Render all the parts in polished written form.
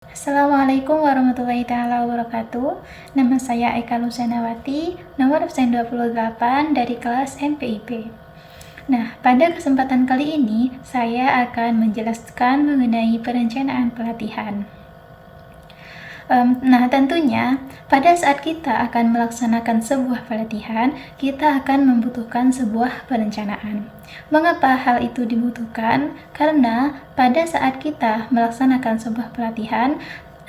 Assalamualaikum warahmatullahi taala wabarakatuh. Nama saya Eka Lusanawati, nomor absen 28 dari kelas MPIP. Nah, pada kesempatan kali ini saya akan menjelaskan mengenai perencanaan pelatihan. Nah, tentunya pada saat kita akan melaksanakan sebuah pelatihan, kita akan membutuhkan sebuah perencanaan. Mengapa hal itu dibutuhkan? Karena pada saat kita melaksanakan sebuah pelatihan,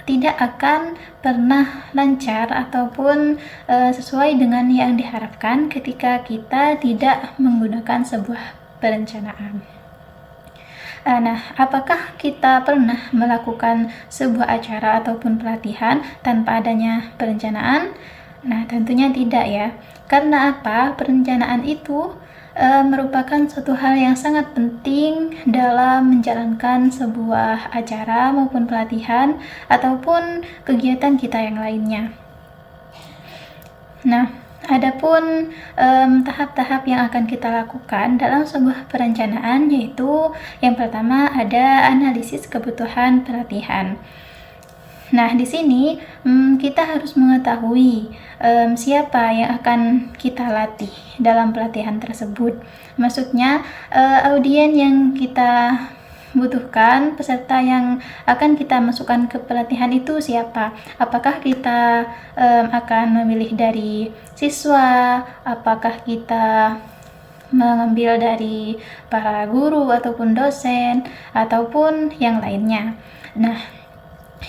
tidak akan pernah lancar ataupun sesuai dengan yang diharapkan ketika kita tidak menggunakan sebuah perencanaan. Nah, apakah kita pernah melakukan sebuah acara ataupun pelatihan tanpa adanya perencanaan? Nah, tentunya tidak ya. Karena apa? Perencanaan itu merupakan suatu hal yang sangat penting dalam menjalankan sebuah acara maupun pelatihan ataupun kegiatan kita yang lainnya. Nah, adapun tahap-tahap yang akan kita lakukan dalam sebuah perencanaan yaitu yang pertama ada analisis kebutuhan pelatihan. Nah, di sini kita harus mengetahui siapa yang akan kita latih dalam pelatihan tersebut. Maksudnya audien yang kita butuhkan, peserta yang akan kita masukkan ke pelatihan itu siapa? Apakah kita akan memilih dari siswa? Apakah kita mengambil dari para guru ataupun dosen ataupun yang lainnya? Nah,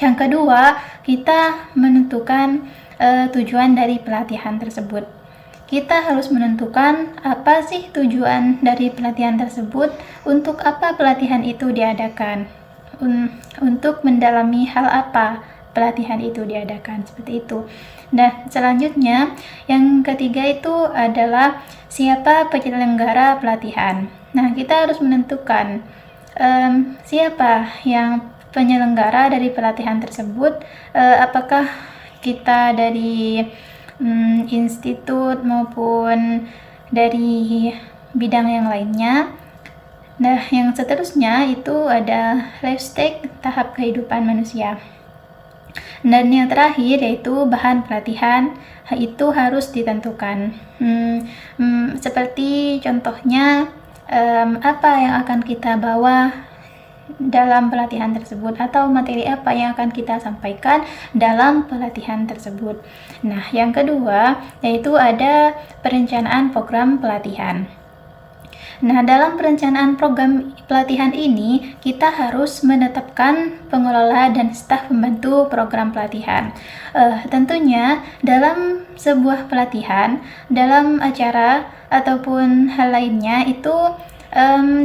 yang kedua, kita menentukan tujuan dari pelatihan tersebut. Kita harus menentukan apa sih tujuan dari pelatihan tersebut, untuk apa pelatihan itu diadakan, untuk mendalami hal apa pelatihan itu diadakan, seperti itu. Nah, selanjutnya yang ketiga itu adalah siapa penyelenggara pelatihan. Nah, kita harus menentukan siapa yang penyelenggara dari pelatihan tersebut, apakah kita dari institut maupun dari bidang yang lainnya. Nah, yang seterusnya itu ada life stage, tahap kehidupan manusia. Dan yang terakhir yaitu bahan pelatihan, itu harus ditentukan. Seperti contohnya apa yang akan kita bawa dalam pelatihan tersebut, atau materi apa yang akan kita sampaikan dalam pelatihan tersebut. Nah, yang kedua yaitu ada perencanaan program pelatihan. Nah, dalam perencanaan program pelatihan ini kita harus menetapkan pengelola dan staf pembantu program pelatihan. Tentunya dalam sebuah pelatihan, dalam acara ataupun hal lainnya itu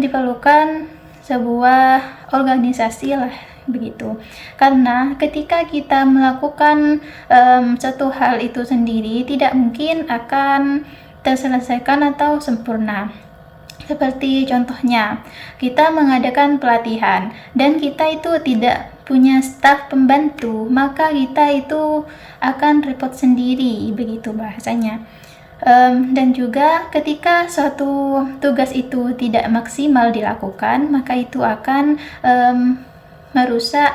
diperlukan sebuah organisasi lah, begitu. Karena ketika kita melakukan satu hal itu sendiri, tidak mungkin akan terselesaikan atau sempurna. Seperti contohnya, kita mengadakan pelatihan dan kita itu tidak punya staf pembantu, maka kita itu akan repot sendiri, begitu bahasanya. Dan juga ketika suatu tugas itu tidak maksimal dilakukan, maka itu akan merusak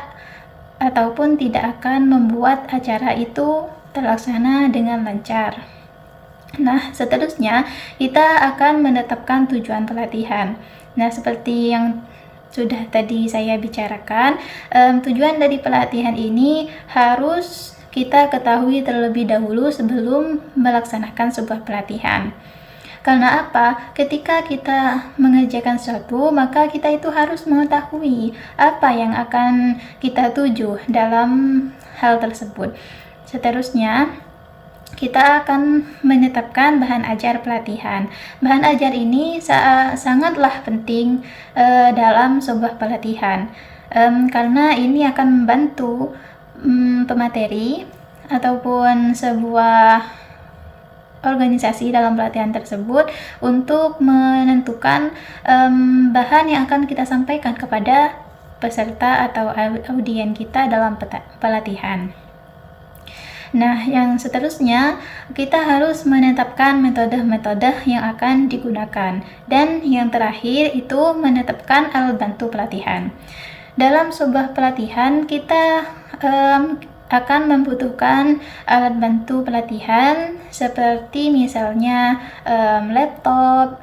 ataupun tidak akan membuat acara itu terlaksana dengan lancar. Nah, seterusnya kita akan menetapkan tujuan pelatihan. Nah, seperti yang sudah tadi saya bicarakan, tujuan dari pelatihan ini harus kita ketahui terlebih dahulu sebelum melaksanakan sebuah pelatihan. Karena apa? Ketika kita mengerjakan sesuatu, maka kita itu harus mengetahui apa yang akan kita tuju dalam hal tersebut. Seterusnya, kita akan menetapkan bahan ajar pelatihan. Bahan ajar ini sangatlah penting dalam sebuah pelatihan, karena ini akan membantu pemateri ataupun sebuah organisasi dalam pelatihan tersebut untuk menentukan bahan yang akan kita sampaikan kepada peserta atau audien kita dalam pelatihan. Nah, yang seterusnya kita harus menetapkan metode-metode yang akan digunakan, dan yang terakhir itu menetapkan alat bantu pelatihan. Dalam sebuah pelatihan kita akan membutuhkan alat bantu pelatihan seperti misalnya laptop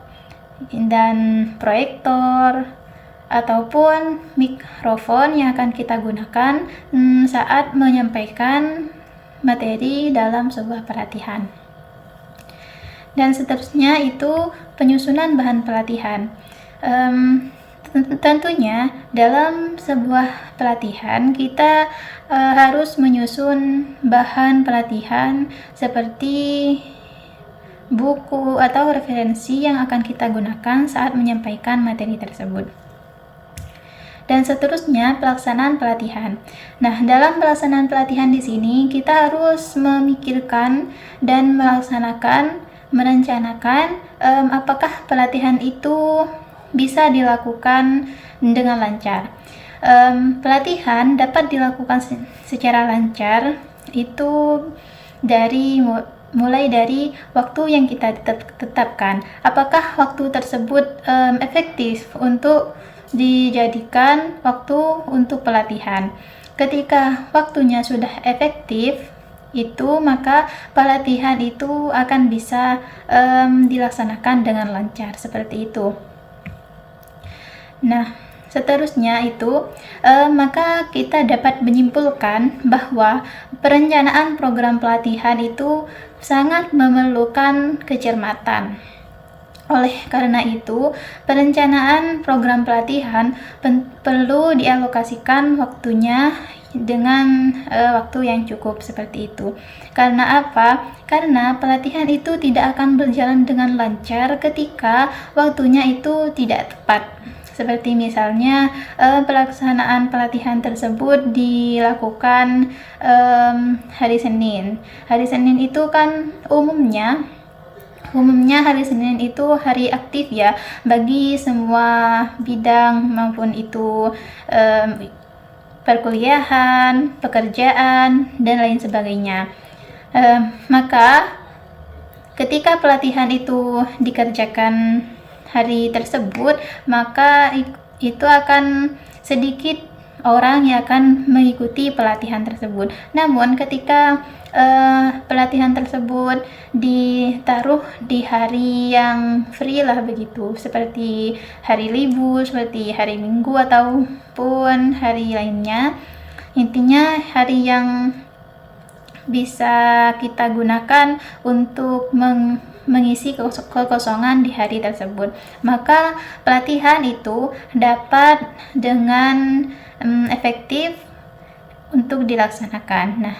dan proyektor ataupun mikrofon yang akan kita gunakan saat menyampaikan materi dalam sebuah pelatihan. Dan seterusnya itu penyusunan bahan pelatihan. Tentunya dalam sebuah pelatihan kita harus menyusun bahan pelatihan seperti buku atau referensi yang akan kita gunakan saat menyampaikan materi tersebut. Dan seterusnya pelaksanaan pelatihan. Nah, dalam pelaksanaan pelatihan di sini kita harus memikirkan dan merencanakan apakah pelatihan itu bisa dilakukan dengan lancar. Pelatihan dapat dilakukan secara lancar itu mulai dari waktu yang kita tetapkan. Apakah waktu tersebut efektif untuk dijadikan waktu untuk pelatihan? Ketika waktunya sudah efektif, maka pelatihan itu akan bisa dilaksanakan dengan lancar seperti itu. Nah, seterusnya maka kita dapat menyimpulkan bahwa perencanaan program pelatihan itu sangat memerlukan kecermatan. Oleh karena itu, perencanaan program pelatihan perlu dialokasikan waktunya dengan waktu yang cukup seperti itu. Karena apa? Karena pelatihan itu tidak akan berjalan dengan lancar ketika waktunya itu tidak tepat. Seperti misalnya pelaksanaan pelatihan tersebut dilakukan hari Senin. Hari Senin itu kan umumnya hari Senin itu hari aktif ya bagi semua bidang, maupun itu perkuliahan, pekerjaan, dan lain sebagainya. Maka ketika pelatihan itu dikerjakan hari tersebut, maka itu akan sedikit orang yang akan mengikuti pelatihan tersebut. Namun ketika pelatihan tersebut ditaruh di hari yang free lah begitu, seperti hari libur, seperti hari Minggu ataupun hari lainnya, intinya hari yang bisa kita gunakan untuk mengisi kekosongan di hari tersebut, maka pelatihan itu dapat dengan efektif untuk dilaksanakan. Nah,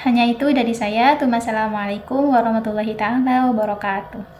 hanya itu dari saya. Wassalamualaikum warahmatullahi wabarakatuh.